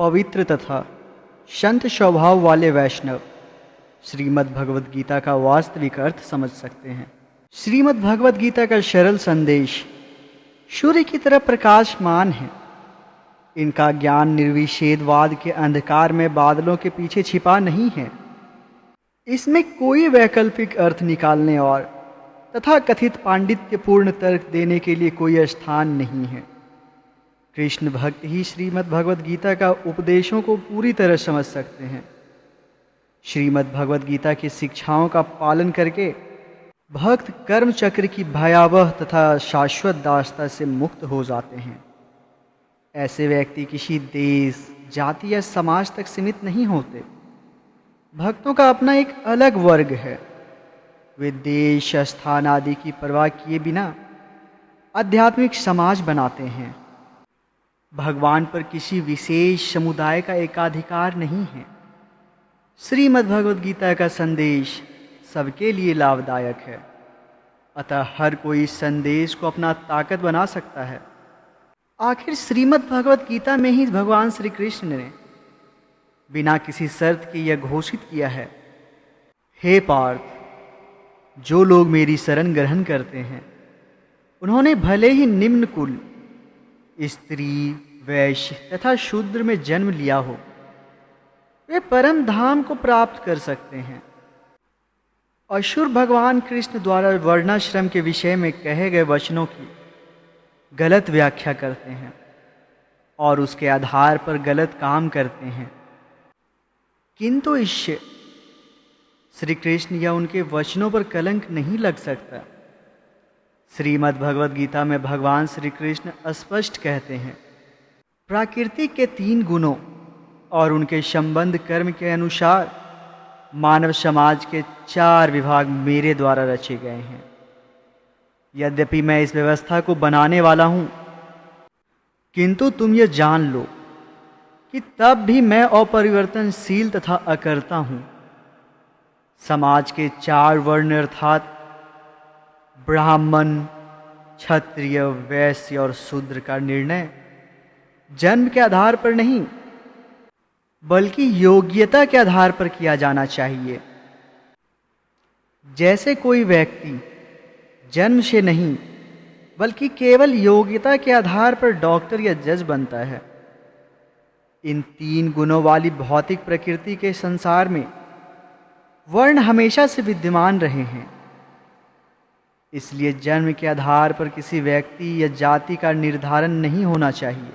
पवित्र तथा संत स्वभाव वाले वैष्णव श्रीमद् भगवद गीता का वास्तविक अर्थ समझ सकते हैं। श्रीमद् भगवद गीता का सरल संदेश सूर्य की तरह प्रकाशमान है। इनका ज्ञान निर्विषेदवाद के अंधकार में बादलों के पीछे छिपा नहीं है। इसमें कोई वैकल्पिक अर्थ निकालने और तथा कथित पांडित्यपूर्ण तर्क देने के लिए कोई स्थान नहीं है। कृष्ण भक्त ही श्रीमद् भगवद गीता का उपदेशों को पूरी तरह समझ सकते हैं। श्रीमद् भगवद गीता की शिक्षाओं का पालन करके भक्त कर्म चक्र की भयावह तथा शाश्वत दासता से मुक्त हो जाते हैं। ऐसे व्यक्ति किसी देश, जाति या समाज तक सीमित नहीं होते। भक्तों का अपना एक अलग वर्ग है। वे देश, स्थान आदि की परवाह किए बिना आध्यात्मिक समाज बनाते हैं। भगवान पर किसी विशेष समुदाय का एकाधिकार नहीं है। श्रीमद् भगवद गीता का संदेश सबके लिए लाभदायक है, अतः हर कोई इस संदेश को अपना ताकत बना सकता है। आखिर श्रीमद् भगवद गीता में ही भगवान श्री कृष्ण ने बिना किसी शर्त के यह घोषित किया है, हे पार्थ, जो लोग मेरी शरण ग्रहण करते हैं उन्होंने भले ही निम्न कुल, स्त्री, वैश्य तथा शूद्र में जन्म लिया हो, वे परम धाम को प्राप्त कर सकते हैं। असुर भगवान कृष्ण द्वारा वर्णाश्रम के विषय में कहे गए वचनों की गलत व्याख्या करते हैं और उसके आधार पर गलत काम करते हैं, किंतु इससे श्री कृष्ण या उनके वचनों पर कलंक नहीं लग सकता। श्रीमद् भगवद गीता में भगवान श्री कृष्ण स्पष्ट कहते हैं, प्रकृति के 3 गुणों और उनके संबंध कर्म के अनुसार मानव समाज के 4 विभाग मेरे द्वारा रचे गए हैं। यद्यपि मैं इस व्यवस्था को बनाने वाला हूं, किंतु तुम यह जान लो कि तब भी मैं अपरिवर्तनशील तथा अकर्ता हूं। समाज के 4 वर्ण अर्थात ब्राह्मण, क्षत्रिय, वैश्य और शूद्र का निर्णय जन्म के आधार पर नहीं बल्कि योग्यता के आधार पर किया जाना चाहिए। जैसे कोई व्यक्ति जन्म से नहीं बल्कि केवल योग्यता के आधार पर डॉक्टर या जज बनता है, इन 3 गुणों वाली भौतिक प्रकृति के संसार में वर्ण हमेशा से विद्यमान रहे हैं। इसलिए जन्म के आधार पर किसी व्यक्ति या जाति का निर्धारण नहीं होना चाहिए।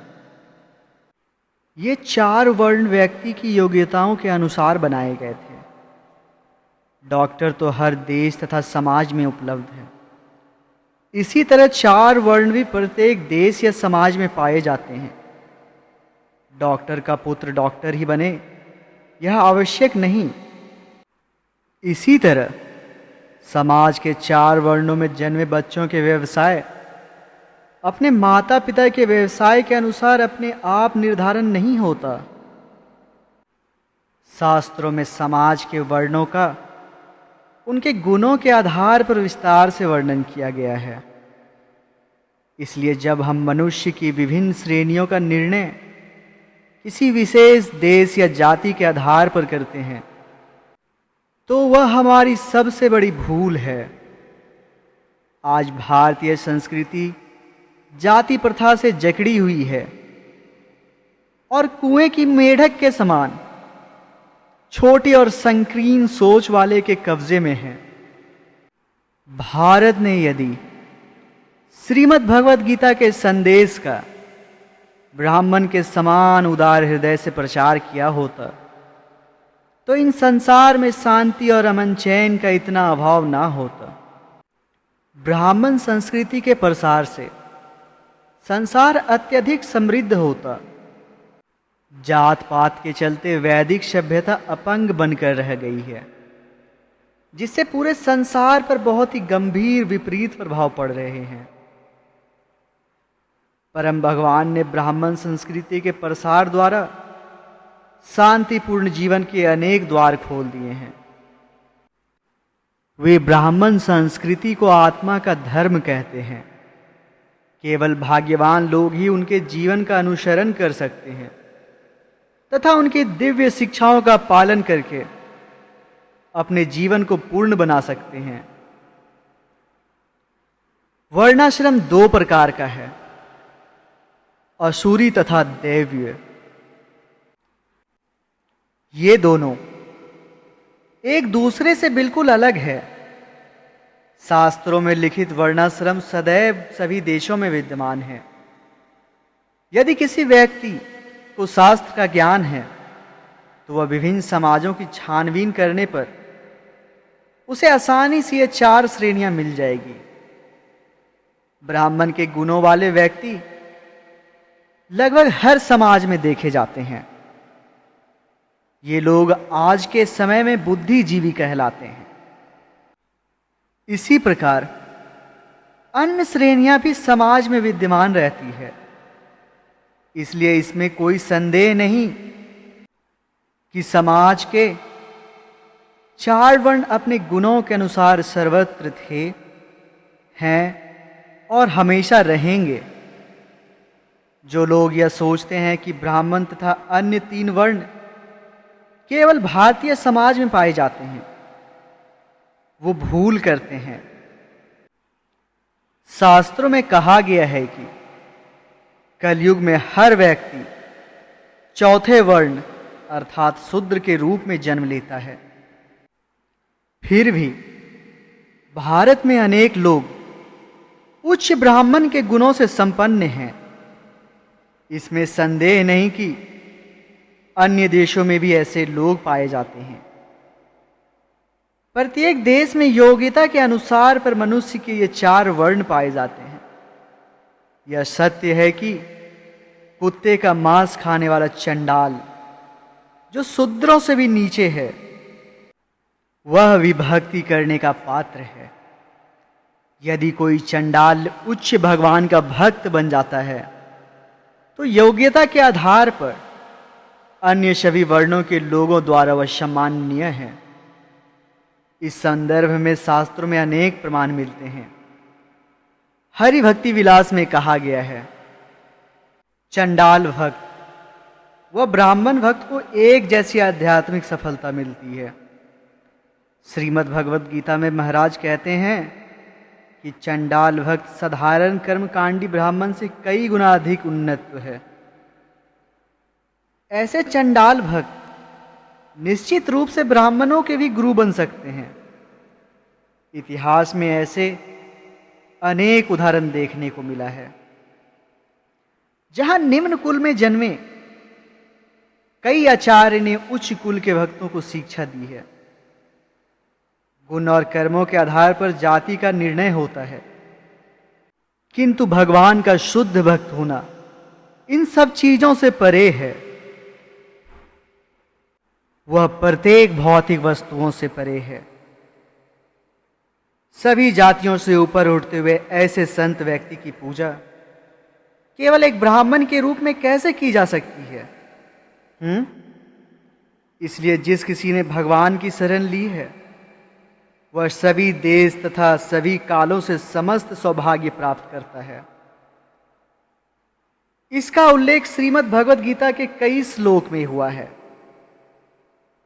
ये 4 वर्ण व्यक्ति की योग्यताओं के अनुसार बनाए गए थे। डॉक्टर तो हर देश तथा समाज में उपलब्ध है। इसी तरह 4 वर्ण भी प्रत्येक देश या समाज में पाए जाते हैं। डॉक्टर का पुत्र डॉक्टर ही बने यह आवश्यक नहीं। इसी तरह समाज के 4 वर्णों में जन्मे बच्चों के व्यवसाय अपने माता पिता के व्यवसाय के अनुसार अपने आप निर्धारण नहीं होता। शास्त्रों में समाज के वर्णों का उनके गुणों के आधार पर विस्तार से वर्णन किया गया है। इसलिए जब हम मनुष्य की विभिन्न श्रेणियों का निर्णय किसी विशेष देश या जाति के आधार पर करते हैं तो वह हमारी सबसे बड़ी भूल है। आज भारतीय संस्कृति जाति प्रथा से जकड़ी हुई है और कुएं की मेढक के समान छोटी और संकीर्ण सोच वाले के कब्जे में है। भारत ने यदि श्रीमद् भगवद गीता के संदेश का ब्राह्मण के समान उदार हृदय से प्रचार किया होता तो इन संसार में शांति और अमन चैन का इतना अभाव ना होता। ब्राह्मण संस्कृति के प्रसार से संसार अत्यधिक समृद्ध होता। जात पात के चलते वैदिक सभ्यता अपंग बनकर रह गई है, जिससे पूरे संसार पर बहुत ही गंभीर विपरीत प्रभाव पड़ रहे हैं। परम भगवान ने ब्राह्मण संस्कृति के प्रसार द्वारा शांतिपूर्ण जीवन के अनेक द्वार खोल दिए हैं। वे ब्राह्मण संस्कृति को आत्मा का धर्म कहते हैं। केवल भाग्यवान लोग ही उनके जीवन का अनुसरण कर सकते हैं। तथा उनकी दिव्य शिक्षाओं का पालन करके अपने जीवन को पूर्ण बना सकते हैं। वर्णाश्रम दो प्रकार का है, असुरी तथा दैवीय। ये दोनों एक दूसरे से बिल्कुल अलग है। शास्त्रों में लिखित वर्णाश्रम सदैव सभी देशों में विद्यमान है। यदि किसी व्यक्ति को शास्त्र का ज्ञान है तो वह विभिन्न समाजों की छानबीन करने पर उसे आसानी से ये 4 श्रेणियां मिल जाएगी। ब्राह्मण के गुणों वाले व्यक्ति लगभग हर समाज में देखे जाते हैं। ये लोग आज के समय में बुद्धिजीवी कहलाते हैं। इसी प्रकार अन्य श्रेणियां भी समाज में विद्यमान रहती है। इसलिए इसमें कोई संदेह नहीं कि समाज के 4 वर्ण अपने गुणों के अनुसार सर्वत्र थे, हैं और हमेशा रहेंगे। जो लोग यह सोचते हैं कि ब्राह्मण तथा अन्य 3 वर्ण केवल भारतीय समाज में पाए जाते हैं, वो भूल करते हैं। शास्त्रों में कहा गया है कि कलयुग में हर व्यक्ति 4थे वर्ण अर्थात शूद्र के रूप में जन्म लेता है। फिर भी भारत में अनेक लोग उच्च ब्राह्मण के गुणों से संपन्न हैं। इसमें संदेह नहीं कि अन्य देशों में भी ऐसे लोग पाए जाते हैं। प्रत्येक देश में योग्यता के अनुसार पर मनुष्य के ये 4 वर्ण पाए जाते हैं। यह सत्य है कि कुत्ते का मांस खाने वाला चंडाल, जो शूद्रों से भी नीचे है, वह विभक्ति करने का पात्र है। यदि कोई चंडाल उच्च भगवान का भक्त बन जाता है तो योग्यता के आधार पर अन्य सभी वर्णों के लोगों द्वारा वह सम्माननीय है। इस संदर्भ में शास्त्रों में अनेक प्रमाण मिलते हैं। हरि भक्ति विलास में कहा गया है, चंडाल भक्त व ब्राह्मण भक्त को एक जैसी आध्यात्मिक सफलता मिलती है। श्रीमद् भगवद गीता में महाराज कहते हैं कि चंडाल भक्त साधारण कर्मकांडी ब्राह्मण से कई गुना अधिक उन्नत है। ऐसे चंडाल भक्त निश्चित रूप से ब्राह्मणों के भी गुरु बन सकते हैं। इतिहास में ऐसे अनेक उदाहरण देखने को मिला है, जहां निम्न कुल में जन्मे कई आचार्य ने उच्च कुल के भक्तों को शिक्षा दी है। गुण और कर्मों के आधार पर जाति का निर्णय होता है, किंतु भगवान का शुद्ध भक्त होना इन सब चीजों से परे है। वह प्रत्येक भौतिक वस्तुओं से परे है। सभी जातियों से ऊपर उठते हुए ऐसे संत व्यक्ति की पूजा केवल एक ब्राह्मण के रूप में कैसे की जा सकती है? इसलिए जिस किसी ने भगवान की शरण ली है वह सभी देश तथा सभी कालों से समस्त सौभाग्य प्राप्त करता है। इसका उल्लेख श्रीमद् भगवद गीता के कई श्लोक में हुआ है।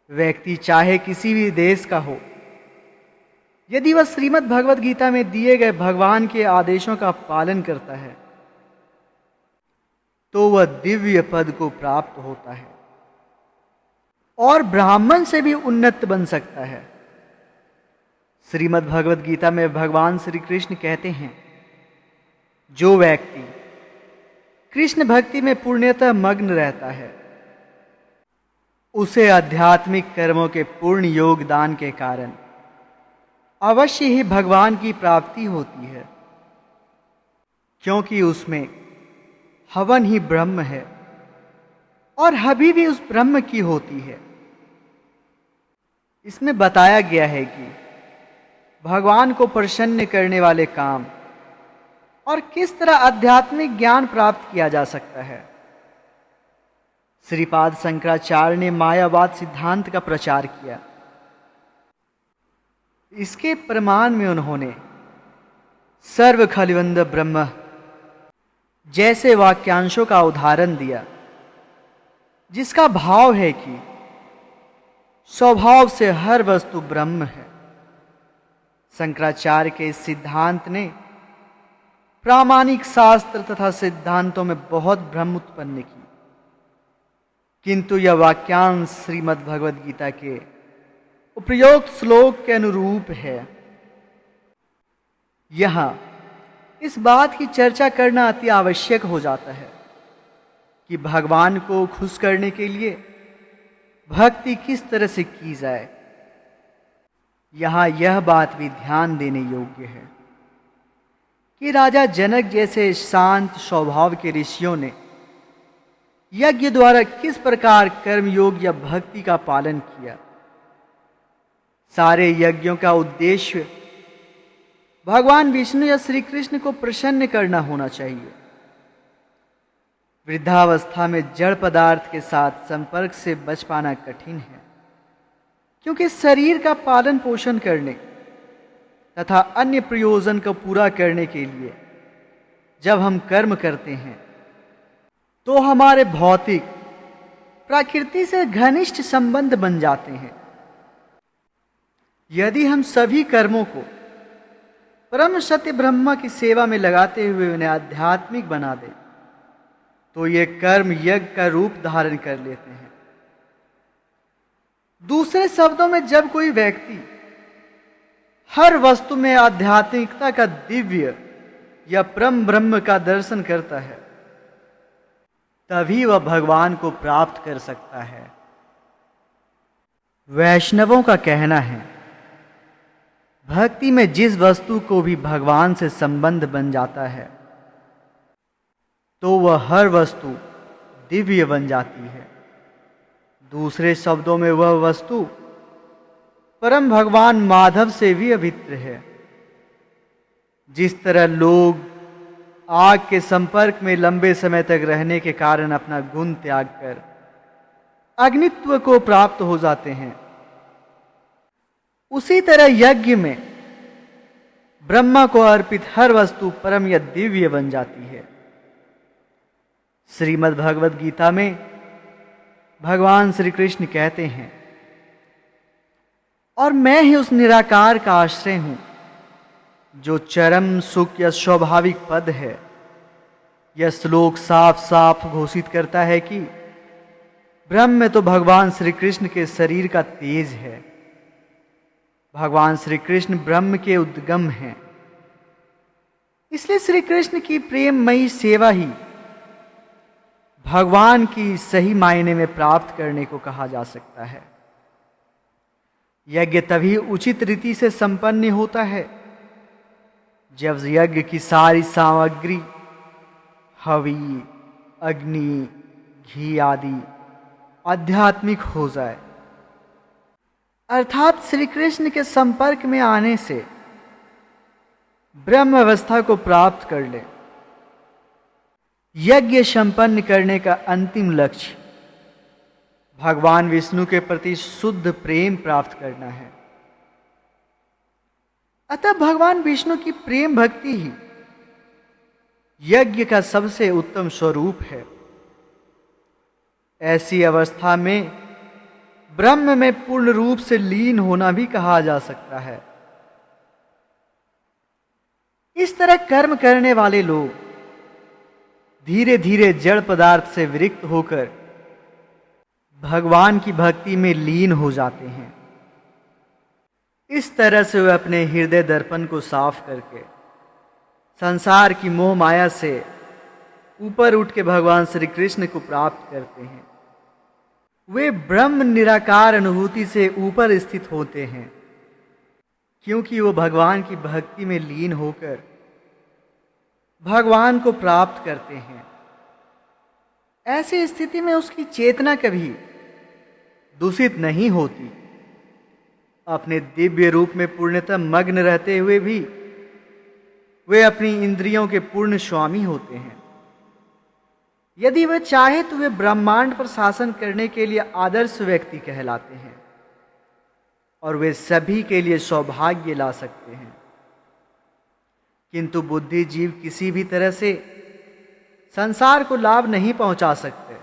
व्यक्ति चाहे किसी भी देश का हो, यदि वह श्रीमद् भगवद गीता में दिए गए भगवान के आदेशों का पालन करता है तो वह दिव्य पद को प्राप्त होता है और ब्राह्मण से भी उन्नत बन सकता है। श्रीमद् भगवद गीता में भगवान श्री कृष्ण कहते हैं, जो व्यक्ति कृष्ण भक्ति में पूर्णतः मग्न रहता है उसे आध्यात्मिक कर्मों के पूर्ण योगदान के कारण अवश्य ही भगवान की प्राप्ति होती है, क्योंकि उसमें हवन ही ब्रह्म है और हवि भी उस ब्रह्म की होती है। इसमें बताया गया है कि भगवान को प्रसन्न करने वाले काम और किस तरह आध्यात्मिक ज्ञान प्राप्त किया जा सकता है। श्रीपाद शंकराचार्य ने मायावाद सिद्धांत का प्रचार किया। इसके प्रमाण में उन्होंने सर्व खलिवंद ब्रह्म जैसे वाक्यांशों का उदाहरण दिया। जिसका भाव है कि स्वभाव से हर वस्तु ब्रह्म है। शंकराचार्य के इस सिद्धांत ने प्रामाणिक शास्त्र तथा सिद्धांतों में बहुत भ्रम उत्पन्न की, किंतु यह वाक्यांश श्रीमद् भगवद गीता के उपरोक्त श्लोक के अनुरूप है। यहां इस बात की चर्चा करना अति आवश्यक हो जाता है कि भगवान को खुश करने के लिए भक्ति किस तरह से की जाए। यहां यह बात भी ध्यान देने योग्य है कि राजा जनक जैसे शांत स्वभाव के ऋषियों ने यज्ञ द्वारा किस प्रकार कर्मयोग या भक्ति का पालन किया। सारे यज्ञों का उद्देश्य भगवान विष्णु या श्री कृष्ण को प्रसन्न करना होना चाहिए। वृद्धावस्था में जड़ पदार्थ के साथ संपर्क से बच पाना कठिन है, क्योंकि शरीर का पालन पोषण करने तथा अन्य प्रयोजन को पूरा करने के लिए जब हम कर्म करते हैं तो हमारे भौतिक प्रकृति से घनिष्ठ संबंध बन जाते हैं। यदि हम सभी कर्मों को परम सत्य ब्रह्म की सेवा में लगाते हुए उन्हें आध्यात्मिक बना दें तो ये कर्म यज्ञ का रूप धारण कर लेते हैं। दूसरे शब्दों में, जब कोई व्यक्ति हर वस्तु में आध्यात्मिकता का दिव्य या परम ब्रह्म का दर्शन करता है, तभी वह भगवान को प्राप्त कर सकता है। वैष्णवों का कहना है, भक्ति में जिस वस्तु को भी भगवान से संबंध बन जाता है तो वह हर वस्तु दिव्य बन जाती है। दूसरे शब्दों में, वह वस्तु परम भगवान माधव से भी अभिन्न है। जिस तरह लोग आग के संपर्क में लंबे समय तक रहने के कारण अपना गुण त्याग कर अग्नित्व को प्राप्त हो जाते हैं, उसी तरह यज्ञ में ब्रह्मा को अर्पित हर वस्तु परम या दिव्य बन जाती है। श्रीमद् भगवद गीता में भगवान श्री कृष्ण कहते हैं, और मैं ही उस निराकार का आश्रय हूं जो चरम सुख या स्वाभाविक पद है। यह श्लोक साफ साफ घोषित करता है कि ब्रह्म तो भगवान श्री कृष्ण के शरीर का तेज है। भगवान श्री कृष्ण ब्रह्म के उद्गम हैं। इसलिए श्री कृष्ण की प्रेममयी सेवा ही भगवान की सही मायने में प्राप्त करने को कहा जा सकता है। यज्ञ तभी उचित रीति से संपन्न होता है जब यज्ञ की सारी सामग्री हवि, अग्नि, घी आदि आध्यात्मिक हो जाए, अर्थात श्री कृष्ण के संपर्क में आने से ब्रह्म अवस्था को प्राप्त कर ले। यज्ञ संपन्न करने का अंतिम लक्ष्य भगवान विष्णु के प्रति शुद्ध प्रेम प्राप्त करना है। अतः भगवान विष्णु की प्रेम भक्ति ही यज्ञ का सबसे उत्तम स्वरूप है। ऐसी अवस्था में ब्रह्म में पूर्ण रूप से लीन होना भी कहा जा सकता है। इस तरह कर्म करने वाले लोग धीरे धीरे जड़ पदार्थ से विरक्त होकर भगवान की भक्ति में लीन हो जाते हैं। इस तरह से वे अपने हृदय दर्पण को साफ करके संसार की मोह माया से ऊपर उठ के भगवान श्री कृष्ण को प्राप्त करते हैं। वे ब्रह्म निराकार अनुभूति से ऊपर स्थित होते हैं, क्योंकि वो भगवान की भक्ति में लीन होकर भगवान को प्राप्त करते हैं। ऐसी स्थिति में उसकी चेतना कभी दूषित नहीं होती। अपने दिव्य रूप में पूर्णतः मग्न रहते हुए भी वे अपनी इंद्रियों के पूर्ण स्वामी होते हैं। यदि वे चाहे तो वे ब्रह्मांड पर शासन करने के लिए आदर्श व्यक्ति कहलाते हैं और वे सभी के लिए सौभाग्य ला सकते हैं। किंतु बुद्धिजीव किसी भी तरह से संसार को लाभ नहीं पहुंचा सकते।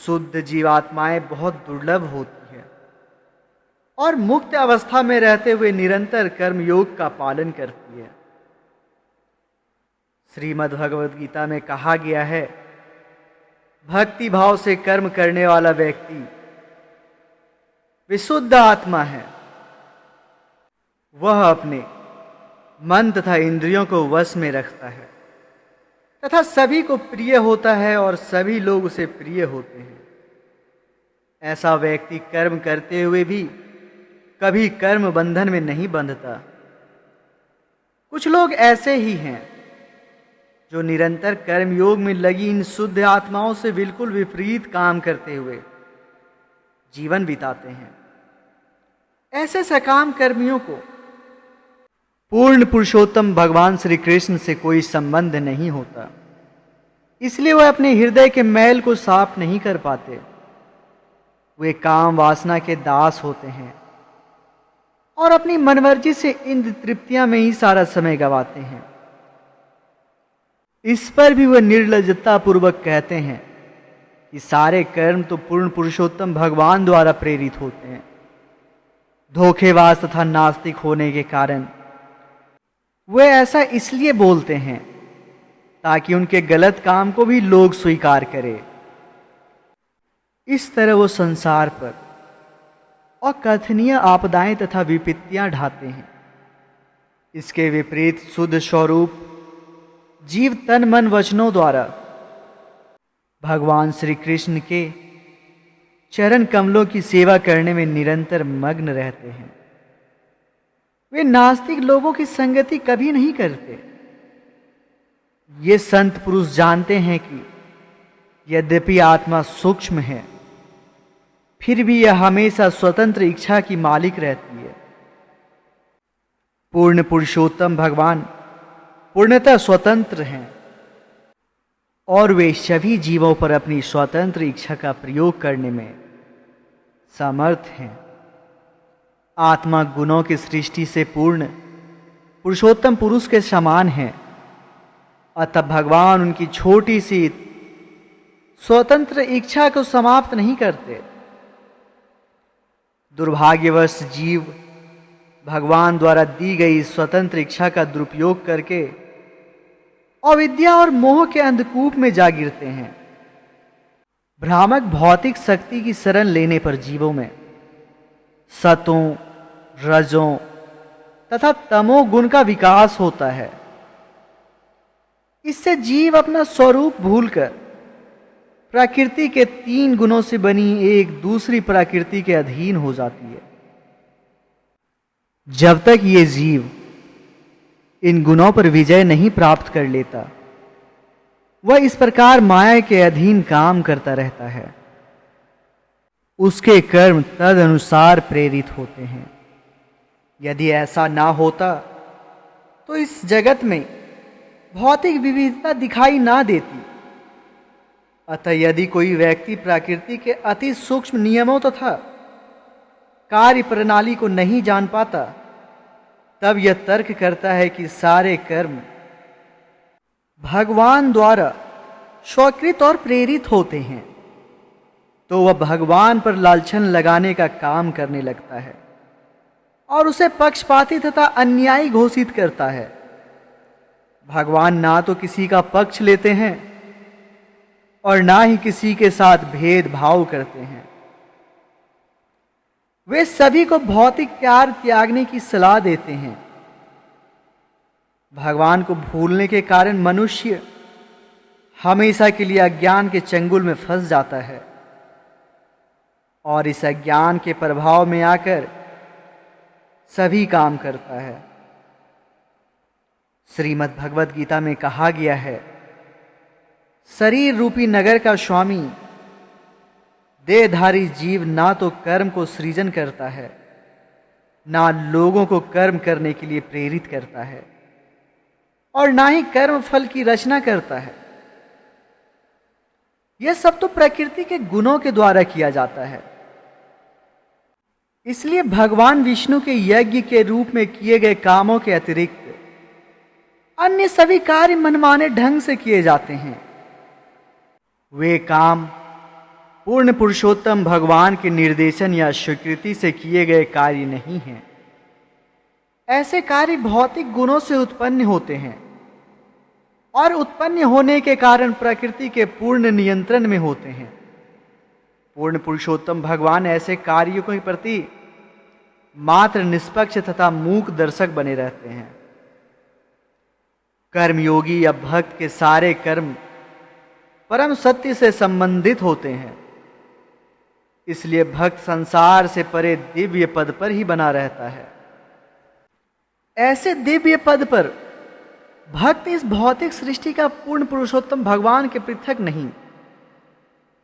शुद्ध जीवात्माएं बहुत दुर्लभ होती है और मुक्त अवस्था में रहते हुए निरंतर कर्म योग का पालन करती है। श्रीमद् भगवद गीता में कहा गया है, भक्ति भाव से कर्म करने वाला व्यक्ति विशुद्ध आत्मा है। वह अपने मन तथा इंद्रियों को वश में रखता है तथा सभी को प्रिय होता है और सभी लोग उसे प्रिय होते हैं। ऐसा व्यक्ति कर्म करते हुए भी कभी कर्म बंधन में नहीं बंधता। कुछ लोग ऐसे ही हैं जो निरंतर कर्म योग में लगी इन शुद्ध आत्माओं से बिल्कुल विपरीत काम करते हुए जीवन बिताते हैं। ऐसे सकाम कर्मियों को पूर्ण पुरुषोत्तम भगवान श्री कृष्ण से कोई संबंध नहीं होता, इसलिए वह अपने हृदय के मैल को साफ नहीं कर पाते। वे काम वासना के दास होते हैं और अपनी मनमर्जी से इंद्र तृप्तियां में ही सारा समय गवाते हैं। इस पर भी वह निर्लज्जता पूर्वक कहते हैं कि सारे कर्म तो पूर्ण पुरुषोत्तम भगवान द्वारा प्रेरित होते हैं। धोखेबाज तथा नास्तिक होने के कारण वे ऐसा इसलिए बोलते हैं ताकि उनके गलत काम को भी लोग स्वीकार करें। इस तरह वो संसार पर अकथनीय आपदाएं तथा विपत्तियां ढाते हैं। इसके विपरीत शुद्ध स्वरूप जीव तन मन वचनों द्वारा भगवान श्री कृष्ण के चरण कमलों की सेवा करने में निरंतर मग्न रहते हैं। वे नास्तिक लोगों की संगति कभी नहीं करते। ये संत पुरुष जानते हैं कि यद्यपि आत्मा सूक्ष्म है, फिर भी यह हमेशा स्वतंत्र इच्छा की मालिक रहती है। पूर्ण पुरुषोत्तम भगवान पूर्णतः स्वतंत्र हैं और वे सभी जीवों पर अपनी स्वतंत्र इच्छा का प्रयोग करने में समर्थ हैं। आत्मा गुणों की सृष्टि से पूर्ण पुरुषोत्तम पुरुष के समान है, अतः भगवान उनकी छोटी सी स्वतंत्र इच्छा को समाप्त नहीं करते। दुर्भाग्यवश जीव भगवान द्वारा दी गई स्वतंत्र इच्छा का दुरुपयोग करके अविद्या और मोह के अंधकूप में जा गिरते हैं। भ्रामक भौतिक शक्ति की शरण लेने पर जीवों में सतों, रजों तथा तमो गुण का विकास होता है। इससे जीव अपना स्वरूप भूलकर प्रकृति के 3 गुणों से बनी एक दूसरी प्रकृति के अधीन हो जाती है। जब तक ये जीव इन गुणों पर विजय नहीं प्राप्त कर लेता, वह इस प्रकार माया के अधीन काम करता रहता है। उसके कर्म तद अनुसार प्रेरित होते हैं। यदि ऐसा ना होता तो इस जगत में भौतिक विविधता दिखाई ना देती। अतः यदि कोई व्यक्ति प्रकृति के अति सूक्ष्म नियमों तथा कार्य प्रणाली को नहीं जान पाता, तब यह तर्क करता है कि सारे कर्म भगवान द्वारा स्वीकृत और प्रेरित होते हैं, तो वह भगवान पर लालछन लगाने का काम करने लगता है और उसे पक्षपाती तथा अन्यायी घोषित करता है। भगवान ना तो किसी का पक्ष लेते हैं और ना ही किसी के साथ भेदभाव करते हैं। वे सभी को भौतिक प्यार त्यागने की सलाह देते हैं। भगवान को भूलने के कारण मनुष्य हमेशा के लिए अज्ञान के चंगुल में फंस जाता है और इस अज्ञान के प्रभाव में आकर सभी काम करता है। श्रीमद् भगवद गीता में कहा गया है, शरीर रूपी नगर का स्वामी देहधारी जीव ना तो कर्म को सृजन करता है, ना लोगों को कर्म करने के लिए प्रेरित करता है और ना ही कर्म फल की रचना करता है। यह सब तो प्रकृति के गुणों के द्वारा किया जाता है। इसलिए भगवान विष्णु के यज्ञ के रूप में किए गए कामों के अतिरिक्त अन्य सभी कार्य मनमाने ढंग से किए जाते हैं। वे काम पूर्ण पुरुषोत्तम भगवान के निर्देशन या स्वीकृति से किए गए कार्य नहीं हैं। ऐसे कार्य भौतिक गुणों से उत्पन्न होते हैं और उत्पन्न होने के कारण प्रकृति के पूर्ण नियंत्रण में होते हैं। पूर्ण पुरुषोत्तम भगवान ऐसे कार्यों के प्रति मात्र निष्पक्ष तथा मूक दर्शक बने रहते हैं। कर्मयोगी या भक्त के सारे कर्म परम सत्य से संबंधित होते हैं, इसलिए भक्त संसार से परे दिव्य पद पर ही बना रहता है। ऐसे दिव्य पद पर भक्त इस भौतिक सृष्टि का पूर्ण पुरुषोत्तम भगवान के पृथक नहीं,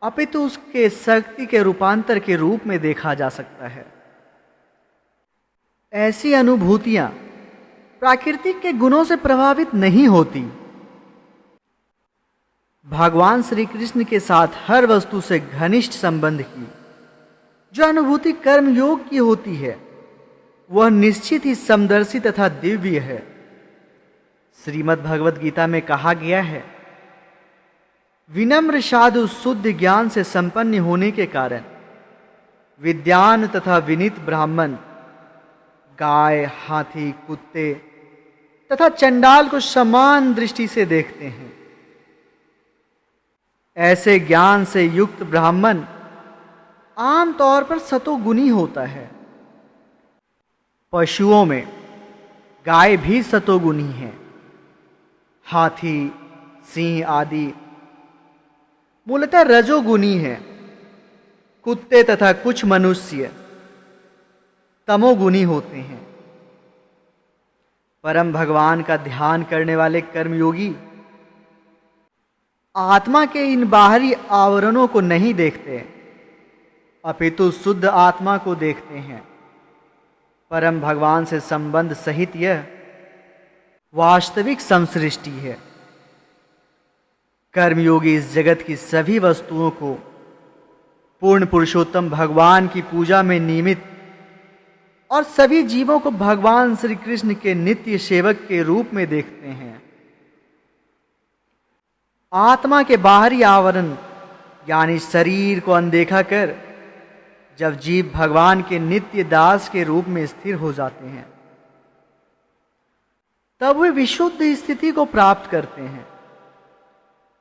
अपितु उसके शक्ति के रूपांतर के रूप में देखा जा सकता है। ऐसी अनुभूतियां प्राकृतिक के गुणों से प्रभावित नहीं होती। भगवान श्री कृष्ण के साथ हर वस्तु से घनिष्ठ संबंध की जो अनुभूति कर्म योग की होती है, वह निश्चित ही समदर्शी तथा दिव्य है। श्रीमद् भगवद गीता में कहा गया है, विनम्र साधु शुद्ध ज्ञान से संपन्न होने के कारण विद्वान तथा विनीत ब्राह्मण गाय, हाथी, कुत्ते तथा चंडाल को समान दृष्टि से देखते हैं। ऐसे ज्ञान से युक्त ब्राह्मण आमतौर पर सतोगुणी होता है। पशुओं में गाय भी सतोगुणी है। हाथी, सिंह आदि मूलतः रजोगुणी है। कुत्ते तथा कुछ मनुष्य तमोगुणी होते हैं। परम भगवान का ध्यान करने वाले कर्मयोगी आत्मा के इन बाहरी आवरणों को नहीं देखते, अपितु शुद्ध आत्मा को देखते हैं। परम भगवान से संबंध सहित यह वास्तविक समसृष्टि है। कर्मयोगी इस जगत की सभी वस्तुओं को पूर्ण पुरुषोत्तम भगवान की पूजा में नियमित और सभी जीवों को भगवान श्री कृष्ण के नित्य सेवक के रूप में देखते हैं। आत्मा के बाहरी आवरण यानी शरीर को अनदेखा कर जब जीव भगवान के नित्य दास के रूप में स्थिर हो जाते हैं, तब वे विशुद्ध स्थिति को प्राप्त करते हैं।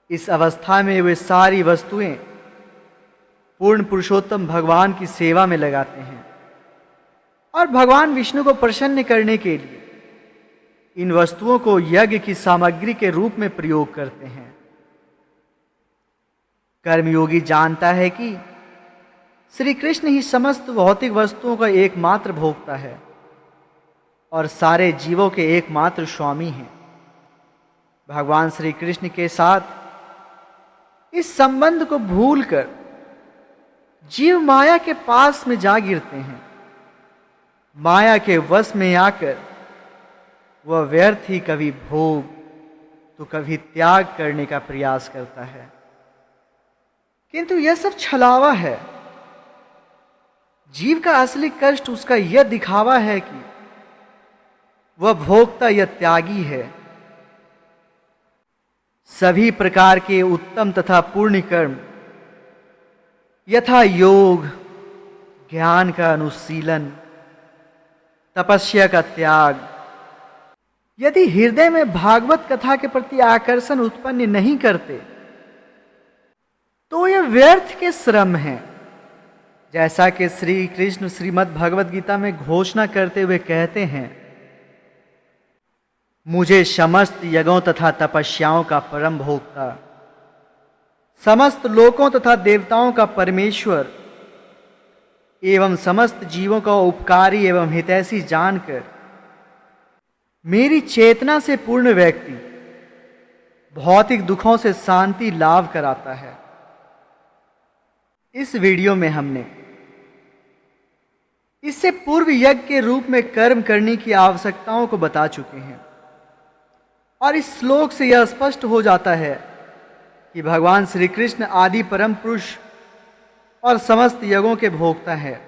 इस अवस्था में वे सारी वस्तुएं पूर्ण पुरुषोत्तम भगवान की सेवा में लगाते हैं और भगवान विष्णु को प्रसन्न करने के लिए इन वस्तुओं को यज्ञ की सामग्री के रूप में प्रयोग करते हैं। कर्मयोगी जानता है कि श्री कृष्ण ही समस्त भौतिक वस्तुओं का एकमात्र भोक्ता है और सारे जीवों के एकमात्र स्वामी हैं। भगवान श्री कृष्ण के साथ इस संबंध को भूलकर जीव माया के पास में जा गिरते हैं। माया के वश में आकर वह व्यर्थ ही कभी भोग तो कभी त्याग करने का प्रयास करता है, किंतु यह सब छलावा है। जीव का असली कष्ट उसका यह दिखावा है कि वह भोक्ता या त्यागी है। सभी प्रकार के उत्तम तथा पूर्ण कर्म यथा योग, ज्ञान का अनुशीलन, तपस्या का त्याग, यदि हृदय में भागवत कथा के प्रति आकर्षण उत्पन्न नहीं करते तो यह व्यर्थ के श्रम है। जैसा कि श्री कृष्ण श्रीमद् भगवद गीता में घोषणा करते हुए कहते हैं, मुझे समस्त यज्ञों तथा तपस्याओं का परम भोक्ता, समस्त लोकों तथा देवताओं का परमेश्वर एवं समस्त जीवों का उपकारी एवं हितैषी जानकर मेरी चेतना से पूर्ण व्यक्ति भौतिक दुखों से शांति लाभ कराता है। इस वीडियो में हमने इससे पूर्व यज्ञ के रूप में कर्म करने की आवश्यकताओं को बता चुके हैं और इस श्लोक से यह स्पष्ट हो जाता है कि भगवान श्री कृष्ण आदि परम पुरुष और समस्त यज्ञों के भोक्ता है।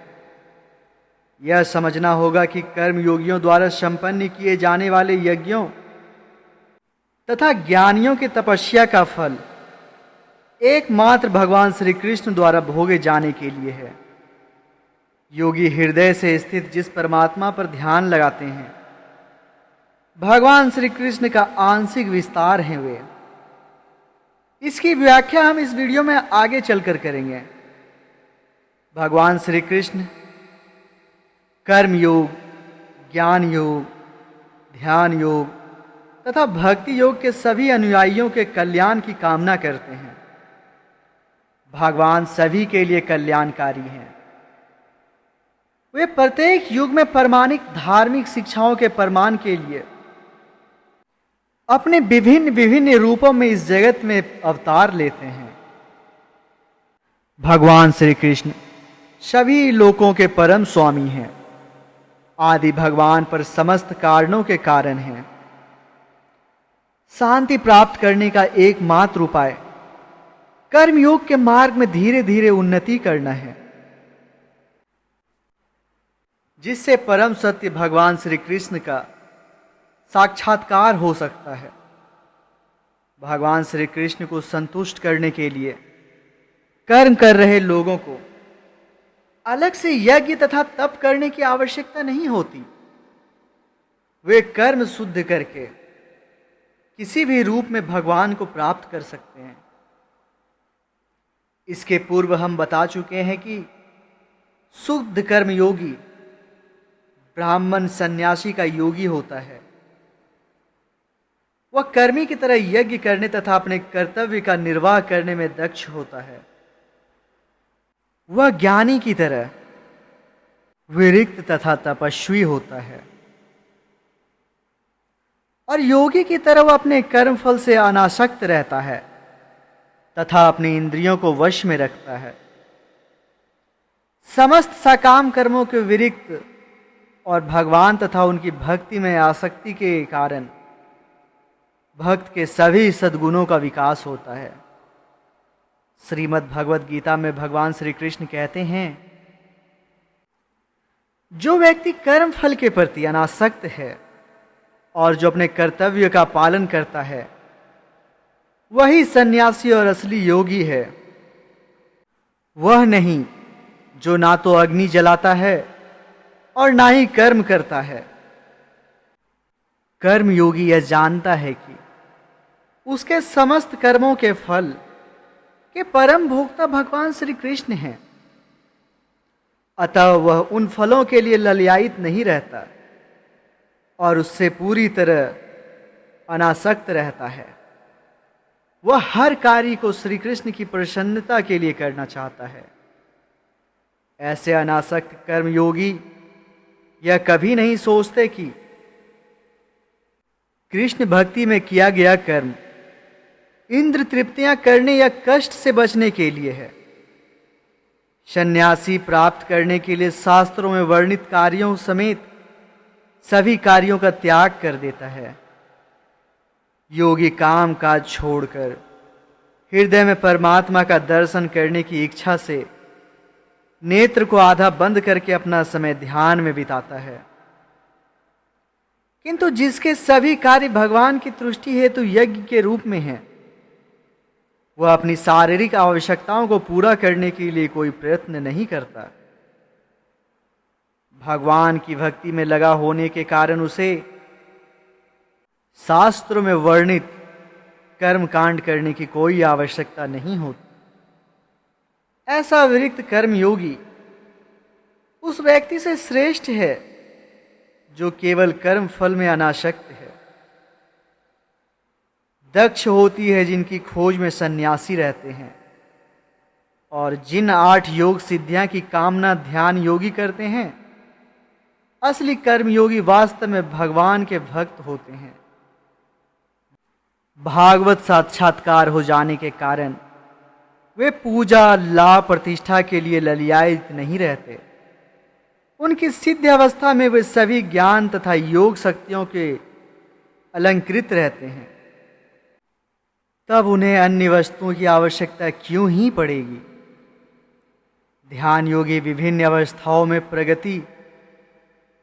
यह समझना होगा कि कर्म योगियों द्वारा संपन्न किए जाने वाले यज्ञों तथा ज्ञानियों की तपस्या का फल एकमात्र भगवान श्री कृष्ण द्वारा भोगे जाने के लिए है। योगी हृदय से स्थित जिस परमात्मा पर ध्यान लगाते हैं, भगवान श्री कृष्ण का आंशिक विस्तार हैं वे। इसकी व्याख्या हम इस वीडियो में आगे चलकर करेंगे। भगवान श्री कृष्ण कर्म योग, ज्ञान योग, ध्यान योग तथा भक्ति योग के सभी अनुयायियों के कल्याण की कामना करते हैं। भगवान सभी के लिए कल्याणकारी हैं। वे प्रत्येक युग में प्रमाणिक धार्मिक शिक्षाओं के प्रमाण के लिए अपने विभिन्न विभिन्न रूपों में इस जगत में अवतार लेते हैं। भगवान श्री कृष्ण सभी लोकों के परम स्वामी हैं। आदि भगवान पर समस्त कारणों के कारण हैं। शांति प्राप्त करने का एकमात्र उपाय कर्मयोग के मार्ग में धीरे धीरे उन्नति करना है, जिससे परम सत्य भगवान श्री कृष्ण का साक्षात्कार हो सकता है। भगवान श्री कृष्ण को संतुष्ट करने के लिए कर्म कर रहे लोगों को अलग से यज्ञ तथा तप करने की आवश्यकता नहीं होती। वे कर्म शुद्ध करके किसी भी रूप में भगवान को प्राप्त कर सकते हैं। इसके पूर्व हम बता चुके हैं कि शुद्ध कर्म योगी ब्राह्मण सन्यासी का योगी होता है। वह कर्मी की तरह यज्ञ करने तथा अपने कर्तव्य का निर्वाह करने में दक्ष होता है। वह ज्ञानी की तरह विरक्त तथा तपस्वी होता है और योगी की तरह वह अपने कर्म फल से अनासक्त रहता है तथा अपने इंद्रियों को वश में रखता है। समस्त सकाम कर्मों के विरक्त और भगवान तथा उनकी भक्ति में आसक्ति के कारण भक्त के सभी सद्गुणों का विकास होता है। श्रीमद् भगवद गीता में भगवान श्री कृष्ण कहते हैं, जो व्यक्ति कर्म फल के प्रति अनासक्त है और जो अपने कर्तव्य का पालन करता है, वही सन्यासी और असली योगी है। वह नहीं जो ना तो अग्नि जलाता है और ना ही कर्म करता है। कर्म योगी यह जानता है कि उसके समस्त कर्मों के फल के परम भोक्ता भगवान श्री कृष्ण हैं। अतः वह उन फलों के लिए ललयायित नहीं रहता और उससे पूरी तरह अनासक्त रहता है। वह हर कार्य को श्री कृष्ण की प्रसन्नता के लिए करना चाहता है। ऐसे अनासक्त कर्मयोगी यह कभी नहीं सोचते कि कृष्ण भक्ति में किया गया कर्म इंद्र तृप्तियां करने या कष्ट से बचने के लिए है। सन्यासी प्राप्त करने के लिए शास्त्रों में वर्णित कार्यों समेत सभी कार्यों का त्याग कर देता है। योगी काम काज छोड़कर हृदय में परमात्मा का दर्शन करने की इच्छा से नेत्र को आधा बंद करके अपना समय ध्यान में बिताता है। किंतु जिसके सभी कार्य भगवान की तुष्टि हेतु यज्ञ के रूप में हैं, वह अपनी शारीरिक आवश्यकताओं को पूरा करने के लिए कोई प्रयत्न नहीं करता। भगवान की भक्ति में लगा होने के कारण उसे शास्त्रों में वर्णित कर्म कांड करने की कोई आवश्यकता नहीं होती। ऐसा विरक्त कर्म योगी उस व्यक्ति से श्रेष्ठ है जो केवल कर्म फल में अनासक्त है। दक्ष होती है जिनकी खोज में सन्यासी रहते हैं और जिन 8 योग सिद्धियां की कामना ध्यान योगी करते हैं, असली कर्म योगी वास्तव में भगवान के भक्त होते हैं। भागवत साक्षात्कार हो जाने के कारण वे पूजा लाभ प्रतिष्ठा के लिए ललियायित नहीं रहते। उनकी सिद्ध अवस्था में वे सभी ज्ञान तथा योग शक्तियों के अलंकृत रहते हैं। तब उन्हें अन्य वस्तुओं की आवश्यकता क्यों ही पड़ेगी। ध्यान योगी विभिन्न अवस्थाओं में प्रगति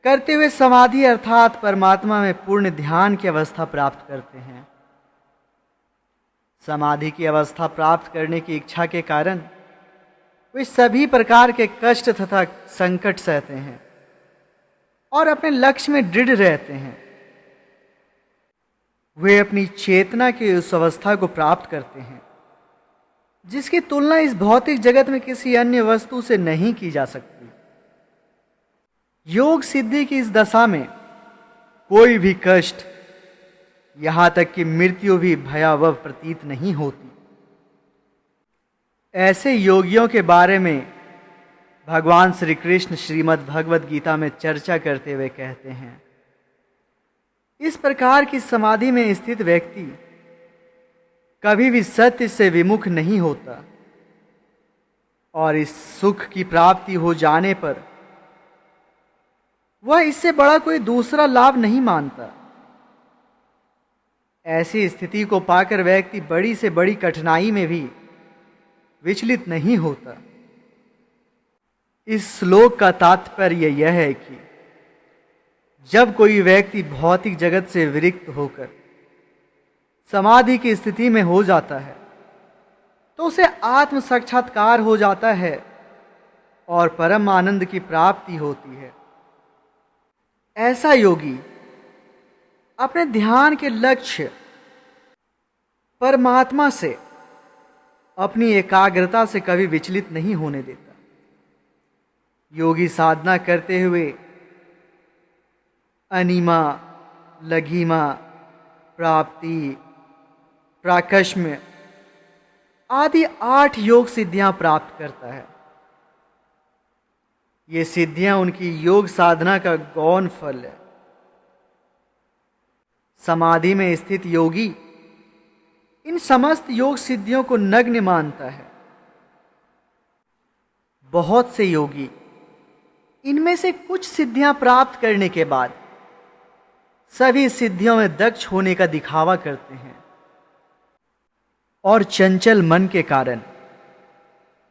करते हुए समाधि अर्थात परमात्मा में पूर्ण ध्यान की अवस्था प्राप्त करते हैं। समाधि की अवस्था प्राप्त करने की इच्छा के कारण वे सभी प्रकार के कष्ट तथा संकट सहते हैं और अपने लक्ष्य में दृढ़ रहते हैं। वे अपनी चेतना की उस अवस्था को प्राप्त करते हैं जिसकी तुलना इस भौतिक जगत में किसी अन्य वस्तु से नहीं की जा सकती। योग सिद्धि की इस दशा में कोई भी कष्ट, यहां तक कि मृत्यु भी भयावह प्रतीत नहीं होती। ऐसे योगियों के बारे में भगवान श्री कृष्ण श्रीमद् भगवद गीता में चर्चा करते हुए कहते हैं, इस प्रकार की समाधि में स्थित व्यक्ति कभी भी सत्य से विमुख नहीं होता और इस सुख की प्राप्ति हो जाने पर वह इससे बड़ा कोई दूसरा लाभ नहीं मानता। ऐसी स्थिति को पाकर व्यक्ति बड़ी से बड़ी कठिनाई में भी विचलित नहीं होता। इस श्लोक का तात्पर्य यह है कि जब कोई व्यक्ति भौतिक जगत से विरक्त होकर समाधि की स्थिति में हो जाता है तो उसे आत्म साक्षात्कार हो जाता है और परम आनंद की प्राप्ति होती है। ऐसा योगी अपने ध्यान के लक्ष्य परमात्मा से अपनी एकाग्रता से कभी विचलित नहीं होने देता। योगी साधना करते हुए अनिमा, लघिमा, प्राप्ति, प्राकश्म्य आदि 8 योग सिद्धियां प्राप्त करता है। ये सिद्धियां उनकी योग साधना का गौण फल है। समाधि में स्थित योगी इन समस्त योग सिद्धियों को नग्न मानता है। बहुत से योगी इनमें से कुछ सिद्धियां प्राप्त करने के बाद सभी सिद्धियों में दक्ष होने का दिखावा करते हैं और चंचल मन के कारण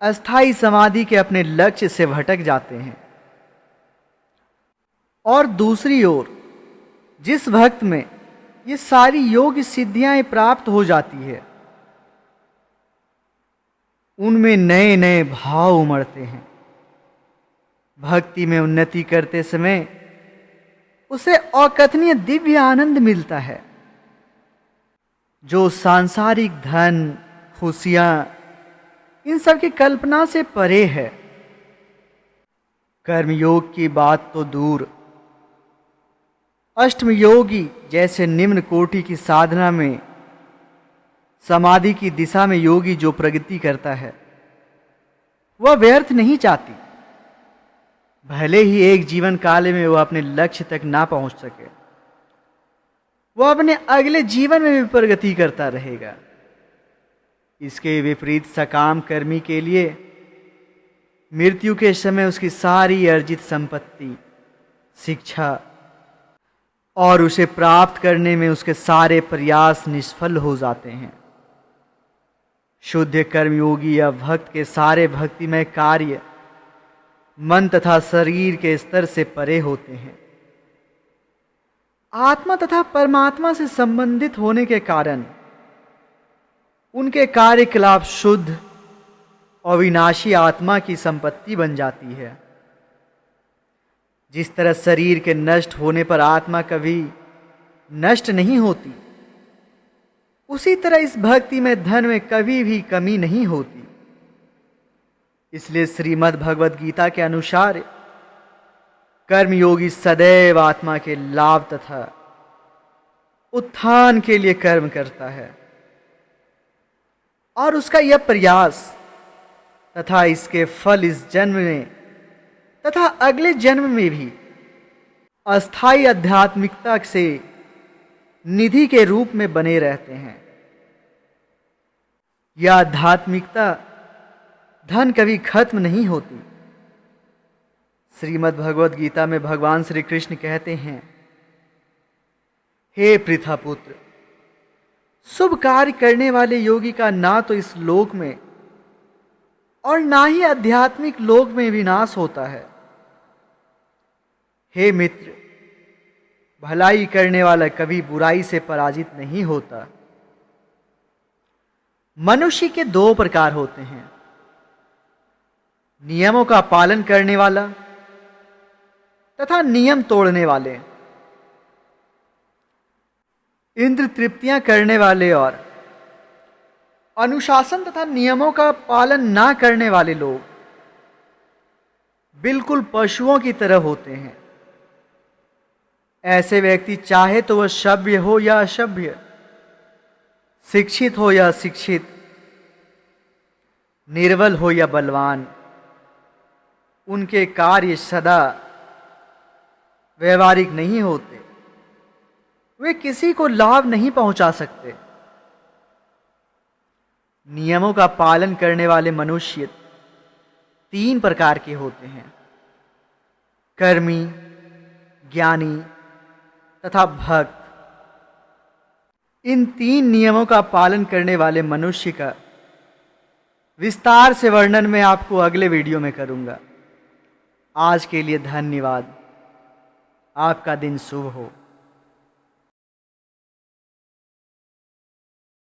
अस्थाई समाधि के अपने लक्ष्य से भटक जाते हैं। और दूसरी ओर जिस भक्त में ये सारी योग सिद्धियां प्राप्त हो जाती है उनमें नए नए भाव उमड़ते हैं। भक्ति में उन्नति करते समय उसे अकथनीय दिव्य आनंद मिलता है जो सांसारिक धन, खुशियां इन सब की कल्पना से परे है। कर्मयोग की बात तो दूर, अष्टम योगी जैसे निम्न कोटि की साधना में समाधि की दिशा में योगी जो प्रगति करता है वह व्यर्थ नहीं चाहती। भले ही एक जीवन काल में वह अपने लक्ष्य तक ना पहुंच सके, वह अपने अगले जीवन में भी प्रगति करता रहेगा। इसके विपरीत सकाम कर्मी के लिए मृत्यु के समय उसकी सारी अर्जित संपत्ति, शिक्षा और उसे प्राप्त करने में उसके सारे प्रयास निष्फल हो जाते हैं। शुद्ध कर्मयोगी या भक्त के सारे भक्तिमय कार्य मन तथा शरीर के स्तर से परे होते हैं। आत्मा तथा परमात्मा से संबंधित होने के कारण उनके कार्यकलाप शुद्ध और विनाशी आत्मा की संपत्ति बन जाती है। जिस तरह शरीर के नष्ट होने पर आत्मा कभी नष्ट नहीं होती, उसी तरह इस भक्ति में धन में कभी भी कमी नहीं होती। इसलिए श्रीमद् भगवद गीता के अनुसार कर्मयोगी सदैव आत्मा के लाभ तथा उत्थान के लिए कर्म करता है और उसका यह प्रयास तथा इसके फल इस जन्म में तथा अगले जन्म में भी अस्थाई आध्यात्मिकता से निधि के रूप में बने रहते हैं। यह आध्यात्मिकता धन कभी खत्म नहीं होती। श्रीमद् भगवद गीता में भगवान श्री कृष्ण कहते हैं, हे पृथापुत्र, शुभ कार्य करने वाले योगी का ना तो इस लोक में और ना ही आध्यात्मिक लोक में विनाश होता है। हे मित्र, भलाई करने वाला कभी बुराई से पराजित नहीं होता। मनुष्य के दो प्रकार होते हैं, नियमों का पालन करने वाला तथा नियम तोड़ने वाले। इंद्र तृप्तियां करने वाले और अनुशासन तथा नियमों का पालन ना करने वाले लोग बिल्कुल पशुओं की तरह होते हैं। ऐसे व्यक्ति चाहे तो वह सभ्य हो या असभ्य, शिक्षित हो या अशिक्षित, निर्बल हो या बलवान, उनके कार्य सदा व्यवहारिक नहीं होते। वे किसी को लाभ नहीं पहुंचा सकते। नियमों का पालन करने वाले मनुष्य तीन प्रकार के होते हैं, कर्मी, ज्ञानी तथा भक्त। इन तीन नियमों का पालन करने वाले मनुष्य का विस्तार से वर्णन मैं आपको अगले वीडियो में करूंगा। आज के लिए धन्यवाद। आपका दिन शुभ हो।